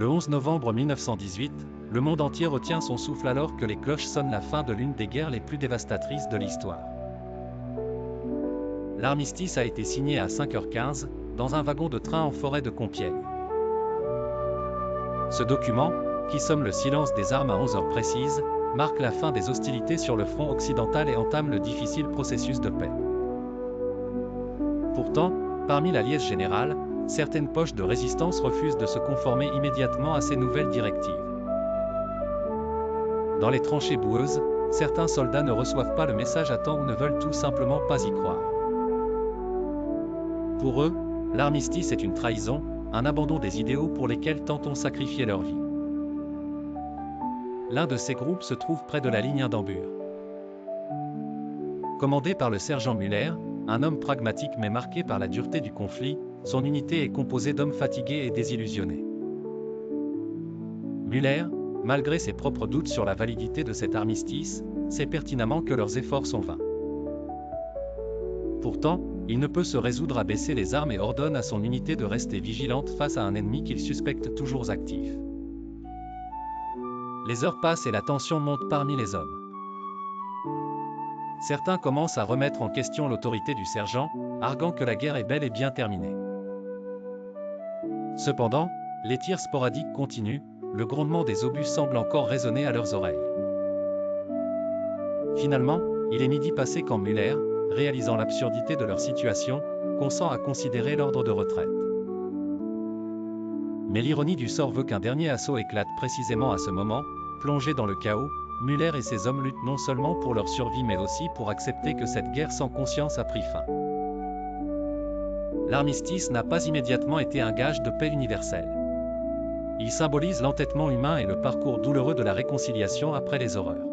Le 11 novembre 1918, le monde entier retient son souffle alors que les cloches sonnent la fin de l'une des guerres les plus dévastatrices de l'histoire. L'armistice a été signé à 5h15, dans un wagon de train en forêt de Compiègne. Ce document, qui somme le silence des armes à 11 heures précises, marque la fin des hostilités sur le front occidental et entame le difficile processus de paix. Pourtant, parmi la liesse générale, certaines poches de résistance refusent de se conformer immédiatement à ces nouvelles directives. Dans les tranchées boueuses, certains soldats ne reçoivent pas le message à temps ou ne veulent tout simplement pas y croire. Pour eux, l'armistice est une trahison, un abandon des idéaux pour lesquels tant ont sacrifié leur vie. L'un de ces groupes se trouve près de la ligne d'Indambur. Commandé par le sergent Müller, un homme pragmatique mais marqué par la dureté du conflit, son unité est composée d'hommes fatigués et désillusionnés. Müller, malgré ses propres doutes sur la validité de cet armistice, sait pertinemment que leurs efforts sont vains. Pourtant, il ne peut se résoudre à baisser les armes et ordonne à son unité de rester vigilante face à un ennemi qu'il suspecte toujours actif. Les heures passent et la tension monte parmi les hommes. Certains commencent à remettre en question l'autorité du sergent, arguant que la guerre est bel et bien terminée. Cependant, les tirs sporadiques continuent, le grondement des obus semble encore résonner à leurs oreilles. Finalement, il est midi passé quand Müller, réalisant l'absurdité de leur situation, consent à considérer l'ordre de retraite. Mais l'ironie du sort veut qu'un dernier assaut éclate précisément à ce moment. Plongés dans le chaos, Müller et ses hommes luttent non seulement pour leur survie mais aussi pour accepter que cette guerre sans conscience a pris fin. L'armistice n'a pas immédiatement été un gage de paix universelle. Il symbolise l'entêtement humain et le parcours douloureux de la réconciliation après les horreurs.